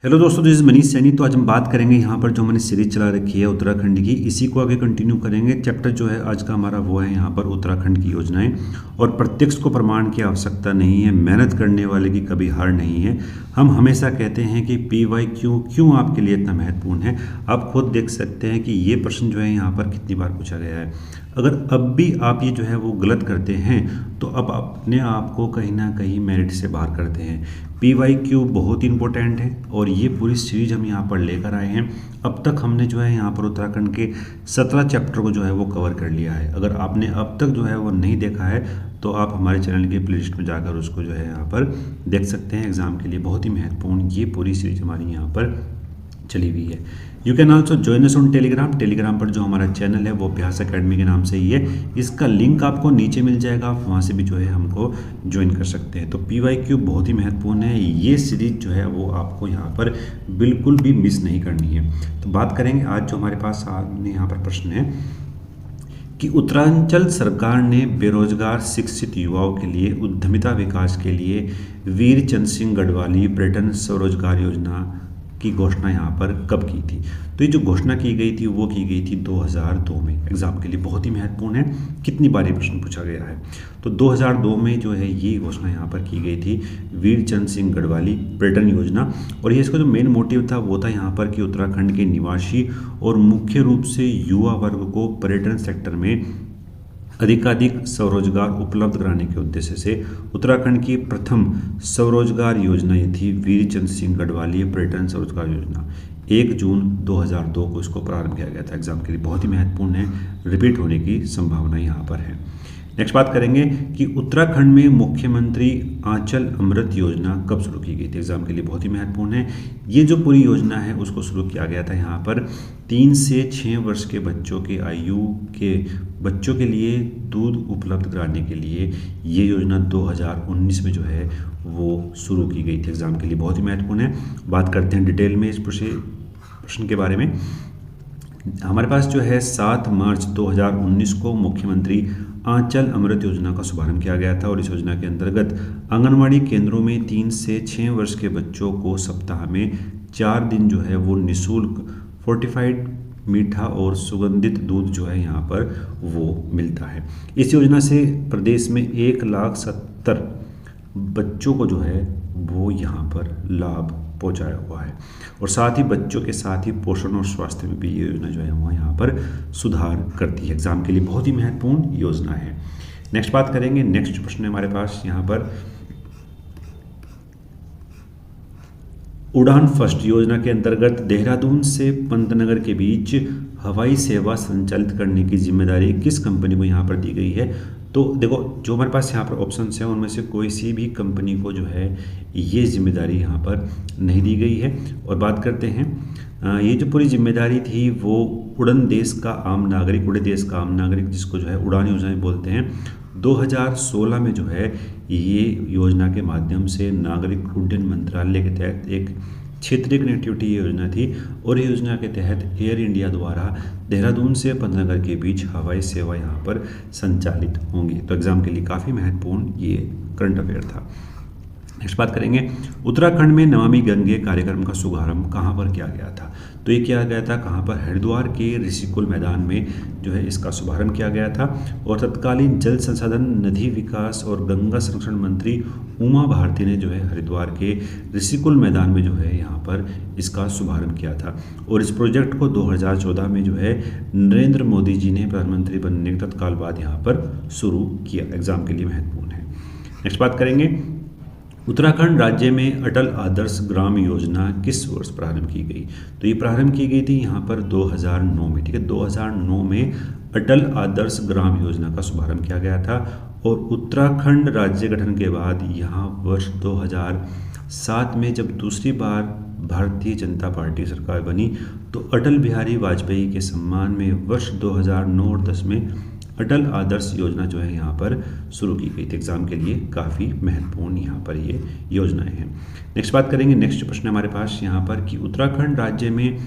Hello दोस्तों, this is Manish Saini. तो आज हम बात करेंगे यहाँ पर जो मैंने सीरीज चला रखी है उत्तराखंड की, इसी को आगे कंटिन्यू करेंगे। चैप्टर जो है आज का हमारा वो है यहाँ पर उत्तराखंड की योजनाएं। और प्रत्यक्ष को प्रमाण की आवश्यकता नहीं है, मेहनत करने वाले की कभी हार नहीं है। हम हमेशा कहते हैं कि PYQ क्यों आपके लिए इतना महत्वपूर्ण है। आप खुद देख सकते हैं कि ये प्रश्न जो है यहाँ पर कितनी बार पूछा गया है। अगर अब भी आप ये जो है वो गलत करते हैं तो अब अपने आप को कहीं ना कहीं मेरिट से बाहर करते हैं। PYQ बहुत इंपॉर्टेंट है और ये पूरी सीरीज हम यहाँ पर लेकर आए हैं। अब तक हमने जो है यहाँ पर उत्तराखंड के 17 चैप्टर को जो है वो कवर कर लिया है। अगर आपने अब तक जो है वो नहीं देखा है तो आप हमारे चैनल के प्लेलिस्ट में जाकर उसको जो है यहाँ पर देख सकते हैं। एग्ज़ाम के लिए बहुत ही महत्वपूर्ण ये पूरी सीरीज हमारी यहाँ पर चली हुई है। You can also join us on Telegram पर जो हमारा चैनल है वो अभ्यास अकेडमी के नाम से ही है। इसका लिंक आपको नीचे मिल जाएगा, आप वहाँ से भी जो है हमको ज्वाइन कर सकते हैं। तो PYQ बहुत ही महत्वपूर्ण है, ये सीरीज जो है वो आपको यहाँ पर बिल्कुल भी मिस नहीं करनी है। तो बात करेंगे आज जो हमारे पास सामने यहाँ पर प्रश्न है कि उत्तरांचल सरकार ने बेरोजगार शिक्षित युवाओं के लिए उद्यमिता विकास के लिए वीर चंद सिंह गढ़वाली पर्यटन स्वरोजगार योजना की घोषणा यहाँ पर कब की थी। तो ये जो घोषणा की गई थी वो की गई थी 2002 में। एग्जाम के लिए बहुत ही महत्वपूर्ण है, कितनी बार ये प्रश्न पूछा गया है। तो 2002 में जो है ये घोषणा यहाँ पर की गई थी, वीर चंद सिंह गढ़वाली पर्यटन योजना। और ये इसका जो मेन मोटिव था वो था यहाँ पर कि उत्तराखंड के निवासी और मुख्य रूप से युवा वर्ग को पर्यटन सेक्टर में अधिकाधिक स्वरोजगार उपलब्ध कराने के उद्देश्य से उत्तराखंड की प्रथम स्वरोजगार योजना ये थी वीर चंद सिंह गढ़वाली पर्यटन स्वरोजगार योजना। 1 जून 2002 को इसको प्रारंभ किया गया था। एग्जाम के लिए बहुत ही महत्वपूर्ण है, रिपीट होने की संभावना यहाँ पर है। नेक्स्ट बात करेंगे कि उत्तराखंड में मुख्यमंत्री आंचल अमृत योजना कब शुरू की गई थी। एग्जाम के लिए बहुत ही महत्वपूर्ण है। ये जो पूरी योजना है उसको शुरू किया गया था यहाँ पर 3 से 6 वर्ष के बच्चों के आयु के बच्चों के लिए दूध उपलब्ध कराने के लिए ये योजना 2019 में जो है वो शुरू की गई थी। एग्जाम के लिए बहुत ही महत्वपूर्ण है। बात करते हैं डिटेल में इस प्रश्न के बारे में। हमारे पास जो है 7 मार्च 2019 को मुख्यमंत्री आंचल अमृत योजना का शुभारंभ किया गया था। और इस योजना के अंतर्गत आंगनवाड़ी केंद्रों में 3 से 6 वर्ष के बच्चों को सप्ताह में 4 दिन जो है वो निःशुल्क फोर्टिफाइड मीठा और सुगंधित दूध जो है यहाँ पर वो मिलता है। इस योजना से प्रदेश में 1,70,000 बच्चों को जो है वो यहाँ पर लाभ पहुँचाया हुआ है। और साथ ही बच्चों के साथ ही पोषण और स्वास्थ्य में भी ये योजना जो है वो यहाँ पर सुधार करती है। एग्जाम के लिए बहुत ही महत्वपूर्ण योजना है। नेक्स्ट बात करेंगे, नेक्स्ट प्रश्न है हमारे पास यहाँ पर उड़ान फर्स्ट योजना के अंतर्गत देहरादून से पंतनगर के बीच हवाई सेवा संचालित करने की जिम्मेदारी किस कंपनी को यहाँ पर दी गई है। तो देखो, जो हमारे पास यहाँ पर ऑप्शंस हैं उनमें से कोई सी भी कंपनी को जो है ये जिम्मेदारी यहाँ पर नहीं दी गई है। और बात करते हैं ये जो पूरी जिम्मेदारी थी वो उड़न देश का आम नागरिक जिसको जो है उड़ान योजना बोलते हैं, 2016 में जो है ये योजना के माध्यम से नागरिक उड्डयन मंत्रालय के तहत एक क्षेत्रीय कनेक्टिविटी योजना थी। और ये योजना के तहत एयर इंडिया द्वारा देहरादून से पंतनगर के बीच हवाई सेवा यहाँ पर संचालित होंगी। तो एग्जाम के लिए काफ़ी महत्वपूर्ण ये करंट अफेयर था। नेक्स्ट बात करेंगे, उत्तराखंड में नमामि गंगे कार्यक्रम का शुभारंभ कहाँ पर किया गया था। तो ये किया गया था कहाँ पर, हरिद्वार के ऋषिकुल मैदान में जो है इसका शुभारंभ किया गया था। और तत्कालीन जल संसाधन, नदी विकास और गंगा संरक्षण मंत्री उमा भारती ने जो है हरिद्वार के ऋषिकुल मैदान में जो है यहाँ पर इसका शुभारंभ किया था। और इस प्रोजेक्ट को 2014 में जो है नरेंद्र मोदी जी ने प्रधानमंत्री बनने के तत्काल बाद यहाँ पर शुरू किया। एग्जाम के लिए महत्वपूर्ण है। नेक्स्ट बात करेंगे, उत्तराखंड राज्य में अटल आदर्श ग्राम योजना किस वर्ष प्रारंभ की गई। तो ये प्रारंभ की गई थी यहाँ पर 2009 में। ठीक है, 2009 में अटल आदर्श ग्राम योजना का शुभारंभ किया गया था। और उत्तराखंड राज्य गठन के बाद यहाँ वर्ष 2007 में जब दूसरी बार भारतीय जनता पार्टी सरकार बनी तो अटल बिहारी वाजपेयी के सम्मान में वर्ष 2009 और 10 में अटल आदर्श योजना जो है यहाँ पर शुरू की गई थी। एग्जाम के लिए काफ़ी महत्वपूर्ण यहाँ पर ये योजनाएं हैं। नेक्स्ट बात करेंगे, नेक्स्ट प्रश्न हमारे पास यहाँ पर कि उत्तराखंड राज्य में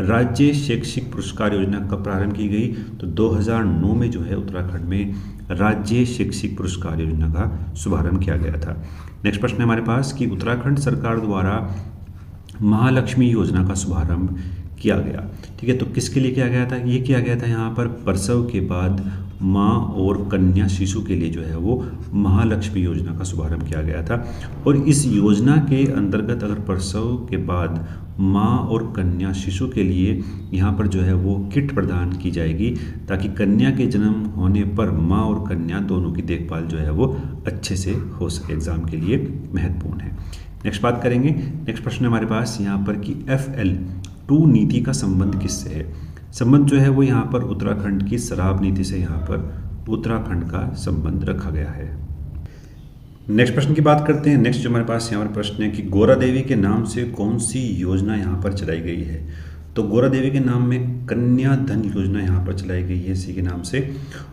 राज्य शैक्षिक पुरस्कार योजना कब प्रारंभ की गई। तो 2009 में जो है उत्तराखंड में राज्य शैक्षिक पुरस्कार योजना का शुभारंभ किया गया था। नेक्स्ट प्रश्न है हमारे पास कि उत्तराखंड सरकार द्वारा महालक्ष्मी योजना का शुभारंभ किया गया। ठीक है, तो किसके लिए किया गया था? ये किया गया था यहाँ पर प्रसव के बाद माँ और कन्या शिशु के लिए जो है वो महालक्ष्मी योजना का शुभारंभ किया गया था। और इस योजना के अंतर्गत अगर प्रसव के बाद माँ और कन्या शिशु के लिए यहाँ पर जो है वो किट प्रदान की जाएगी, ताकि कन्या के जन्म होने पर माँ और कन्या दोनों की देखभाल जो है वो अच्छे से हो सके। एग्जाम के लिए महत्वपूर्ण है। नेक्स्ट बात करेंगे, नेक्स्ट प्रश्न हमारे पास यहाँ पर कि FL2 नीति का संबंध किससे है? संबंध जो है वो यहाँ पर उत्तराखंड की शराब नीति से यहाँ पर उत्तराखंड का संबंध रखा गया है। नेक्स्ट प्रश्न की बात करते हैं। नेक्स्ट जो हमारे पास यहाँ पर प्रश्न है कि गौरा देवी के नाम से कौन सी योजना यहाँ पर चलाई गई है? तो गौरा देवी के नाम में कन्या धन योजना यहाँ पर चलाई गई है इसी के नाम से।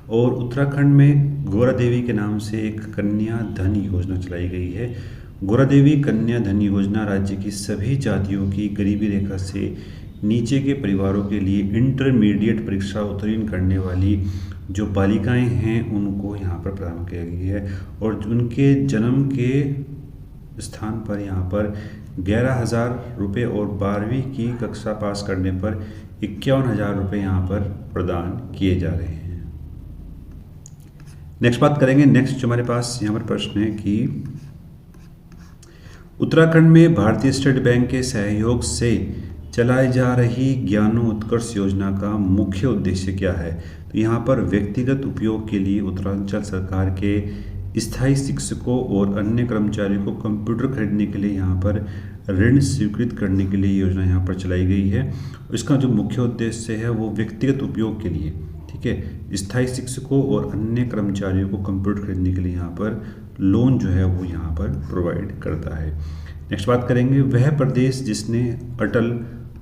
और उत्तराखंड में गौरा देवी के नाम से एक कन्या धन योजना चलाई गई है। गौरा देवी कन्या धन योजना राज्य की सभी जातियों की गरीबी रेखा से नीचे के परिवारों के लिए इंटरमीडिएट परीक्षा उत्तीर्ण करने वाली जो बालिकाएं हैं उनको यहाँ पर प्रदान की गई है। और उनके जन्म के स्थान पर यहाँ पर 11,000 रुपये और 12वीं की कक्षा पास करने पर 51,000 रुपये यहाँ पर प्रदान किए जा रहे हैं। नेक्स्ट बात करेंगे। नेक्स्ट जो हमारे पास यहाँ पर प्रश्न है कि उत्तराखंड में भारतीय स्टेट बैंक के सहयोग से चलाई जा रही ज्ञानो उत्कर्ष योजना का मुख्य उद्देश्य क्या है? तो यहाँ पर व्यक्तिगत उपयोग के लिए उत्तरांचल सरकार के स्थायी शिक्षकों और अन्य कर्मचारियों को कंप्यूटर खरीदने के लिए यहाँ पर ऋण स्वीकृत करने के लिए योजना यहाँ पर चलाई गई है। इसका जो मुख्य उद्देश्य है वो व्यक्तिगत उपयोग के लिए, ठीक है, स्थायी शिक्षकों और अन्य कर्मचारियों को कंप्यूटर खरीदने के लिए यहाँ पर लोन जो है वो यहाँ पर प्रोवाइड करता है। नेक्स्ट बात करेंगे, वह प्रदेश जिसने अटल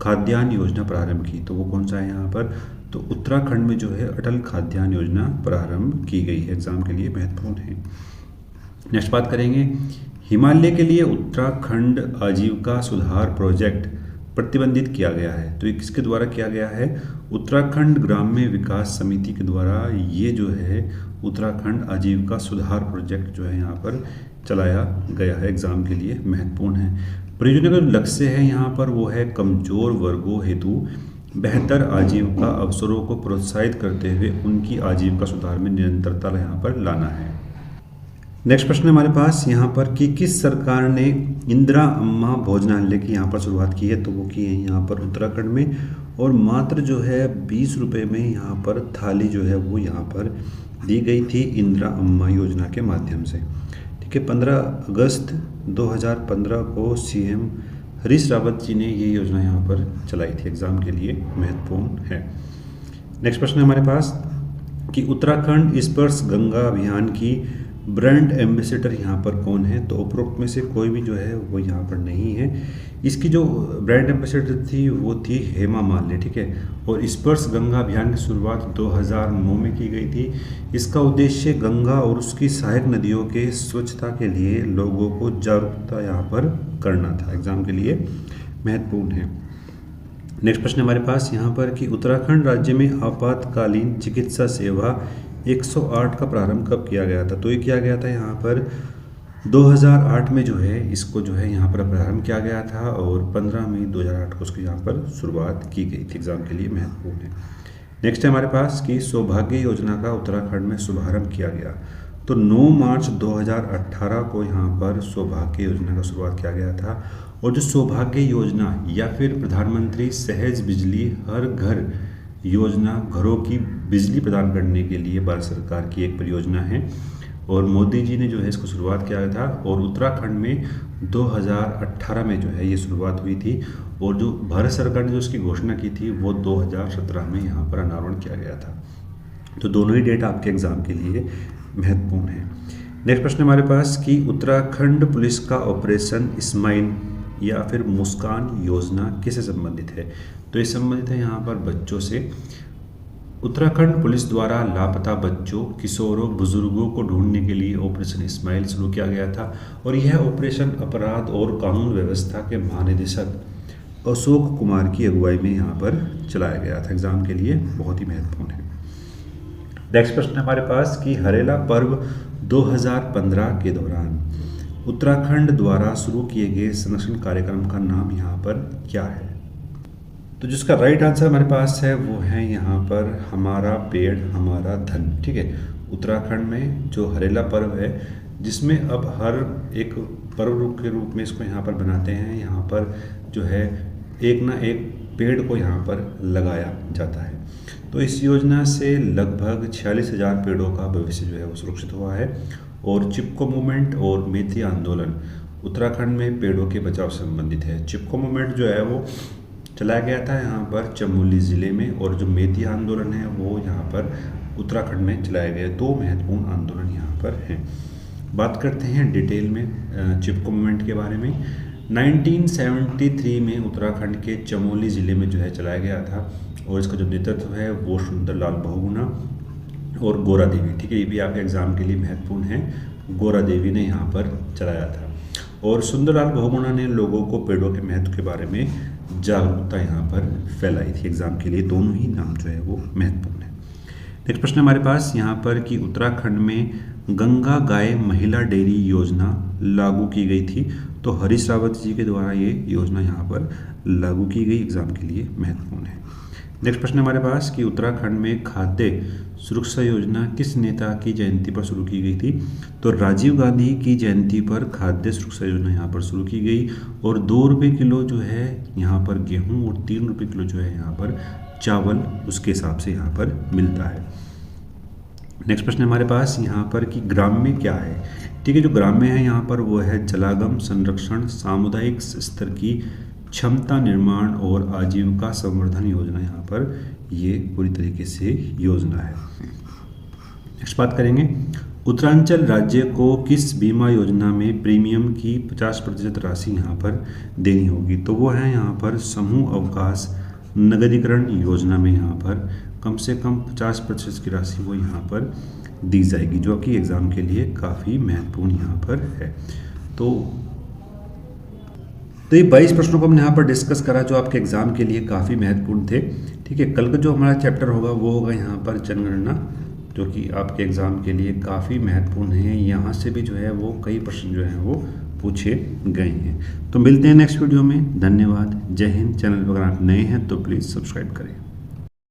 खाद्यान्न योजना प्रारंभ की, तो वो कौन सा है यहाँ पर? तो उत्तराखंड में जो है अटल खाद्यान्न योजना प्रारंभ की गई है। एग्जाम के लिए महत्वपूर्ण है। नेक्स्ट बात करेंगे, हिमालय के लिए उत्तराखंड आजीविका सुधार प्रोजेक्ट प्रतिबंधित किया गया है, तो ये किसके द्वारा किया गया है? उत्तराखंड ग्राम्य विकास समिति के द्वारा ये जो है उत्तराखंड आजीविका सुधार प्रोजेक्ट जो है यहाँ पर चलाया गया है। एग्जाम के लिए महत्वपूर्ण है। परियोजना का लक्ष्य है यहाँ पर वो है कमजोर वर्गों हेतु बेहतर आजीविका अवसरों को प्रोत्साहित करते हुए उनकी आजीविका सुधार में निरंतरता यहाँ पर लाना है। नेक्स्ट प्रश्न हमारे पास यहाँ पर कि किस सरकार ने इंदिरा अम्मा भोजनालय की यहाँ पर शुरुआत की है? तो वो की है यहाँ पर उत्तराखंड में, और मात्र जो है 20 रुपये में यहाँ पर थाली जो है वो यहाँ पर दी गई थी इंदिरा अम्मा योजना के माध्यम से। ठीक है, 15 अगस्त 2015 को CM हरीश रावत जी ने ये योजना यहाँ पर चलाई थी। एग्जाम के लिए महत्वपूर्ण है। नेक्स्ट प्रश्न हमारे पास कि उत्तराखंड स्पर्श गंगा अभियान की ब्रांड एम्बेसडर यहाँ पर कौन है? तो उपरोक्त में से कोई भी जो है वो यहाँ पर नहीं है। इसकी जो ब्रांड एम्बेसडर थी वो थी हेमा मालिनी। ठीक है, और स्पर्श गंगा अभियान की शुरुआत 2009 में की गई थी। इसका उद्देश्य गंगा और उसकी सहायक नदियों के स्वच्छता के लिए लोगों को जागरूकता यहाँ पर करना था। एग्जाम के लिए महत्वपूर्ण है। नेक्स्ट प्रश्न हमारे पास यहाँ पर कि उत्तराखंड राज्य में आपातकालीन चिकित्सा सेवा 108 का प्रारंभ कब किया गया था? तो ये किया गया था यहाँ पर 2008 में जो है इसको जो है यहाँ पर प्रारंभ किया गया था, और 15 मई 2008 को उसकी यहाँ पर शुरुआत की गई थी। एग्जाम के लिए महत्वपूर्ण है। नेक्स्ट है हमारे पास कि सौभाग्य योजना का उत्तराखंड में शुभारंभ किया गया। तो 9 मार्च 2018 को यहाँ पर सौभाग्य योजना का शुरुआत किया गया था। और जो सौभाग्य योजना या फिर प्रधानमंत्री सहज बिजली हर घर योजना घरों की बिजली प्रदान करने के लिए भारत सरकार की एक परियोजना है, और मोदी जी ने जो है इसको शुरुआत किया था। और उत्तराखंड में 2018 में जो है ये शुरुआत हुई थी, और जो भारत सरकार ने जो इसकी घोषणा की थी वो 2017 में यहाँ पर अनावरण किया गया था। तो दोनों ही डेट आपके एग्जाम के लिए महत्वपूर्ण है। नेक्स्ट प्रश्न हमारे पास कि उत्तराखंड पुलिस का ऑपरेशन स्माइल या फिर मुस्कान योजना किससे संबंधित है? तो ये संबंधित है यहाँ पर बच्चों से। उत्तराखंड पुलिस द्वारा लापता बच्चों, किशोरों, बुजुर्गों को ढूंढने के लिए ऑपरेशन स्माइल शुरू किया गया था, और यह ऑपरेशन अपराध और कानून व्यवस्था के महानिदेशक अशोक कुमार की अगुवाई में यहाँ पर चलाया गया था। एग्जाम के लिए बहुत ही महत्वपूर्ण है। नेक्स्ट प्रश्न हमारे पास कि हरेला पर्व 2015 के दौरान उत्तराखंड द्वारा शुरू किए गए संरक्षण कार्यक्रम का नाम यहाँ पर क्या है? तो जिसका राइट आंसर हमारे पास है वो है यहाँ पर हमारा पेड़ हमारा धन। ठीक है, उत्तराखंड में जो हरेला पर्व है, जिसमें अब हर एक पर्व के रूप में इसको यहाँ पर बनाते हैं। यहाँ पर जो है एक ना एक पेड़ को यहाँ पर लगाया जाता है। तो इस योजना से लगभग 46,000 पेड़ों का भविष्य जो है वो सुरक्षित हुआ है। और चिपको मूवमेंट और मेती आंदोलन उत्तराखंड में पेड़ों के बचाव से संबंधित है। चिपको मूवमेंट जो है वो चलाया गया था यहाँ पर चमोली ज़िले में, और जो मेती आंदोलन है वो यहाँ पर उत्तराखंड में चलाया गया। दो महत्वपूर्ण आंदोलन यहाँ पर हैं। बात करते हैं डिटेल में चिपको मूवमेंट के बारे में। 1973 में उत्तराखंड के चमोली ज़िले में जो है चलाया गया था, और इसका जो नेतृत्व है वो सुंदरलाल बहुगुणा और गोरा देवी। ठीक है, ये भी आपके एग्ज़ाम के लिए महत्वपूर्ण है। गोरा देवी ने यहाँ पर चलाया था, और सुंदरलाल बहुगुणा ने लोगों को पेड़ों के महत्व के बारे में जागरूकता यहाँ पर फैलाई थी। एग्ज़ाम के लिए दोनों ही नाम जो है वो महत्वपूर्ण है। नेक्स्ट प्रश्न हमारे पास यहाँ पर कि उत्तराखंड में गंगा गाय महिला डेयरी योजना लागू की गई थी। तो हरीश रावत जी के द्वारा ये योजना यहाँ पर लागू की गई, एग्ज़ाम के लिए महत्वपूर्ण है। नेक्स्ट प्रश्न हमारे पास कि उत्तराखंड में खाद्य सुरक्षा योजना किस नेता की जयंती पर शुरू की गई थी? तो राजीव गांधी की जयंती पर खाद्य सुरक्षा योजना यहाँ पर शुरू की गई, और 2 रुपये किलो जो है यहाँ पर गेहूं और 3 रुपये किलो जो है यहाँ पर चावल उसके हिसाब से यहाँ पर मिलता है। नेक्स्ट प्रश्न हमारे पास यहाँ पर कि ग्राम्य क्या है? ठीक है, जो ग्राम्य है यहाँ पर वो है जलागम संरक्षण, सामुदायिक स्तर की क्षमता निर्माण और आजीविका संवर्धन योजना। यहाँ पर ये पूरी तरीके से योजना है। नेक्स्ट बात करेंगे, उत्तरांचल राज्य को किस बीमा योजना में प्रीमियम की 50% राशि यहाँ पर देनी होगी? तो वो है यहाँ पर समूह अवकाश नगदीकरण योजना में यहाँ पर कम से कम 50% की राशि वो यहाँ पर दी जाएगी, जो कि एग्ज़ाम के लिए काफ़ी महत्वपूर्ण यहाँ पर है। तो ये 22 प्रश्नों को हमने यहाँ पर डिस्कस करा, जो आपके एग्ज़ाम के लिए काफ़ी महत्वपूर्ण थे। ठीक है, कल का जो हमारा चैप्टर होगा वो होगा यहाँ पर जनगणना, जो कि आपके एग्ज़ाम के लिए काफ़ी महत्वपूर्ण है। यहाँ से भी जो है वो कई प्रश्न जो हैं वो पूछे गए हैं। तो मिलते हैं नेक्स्ट वीडियो में। धन्यवाद, जय हिंद। चैनल पर अगर आप नए हैं तो प्लीज़ सब्सक्राइब करें।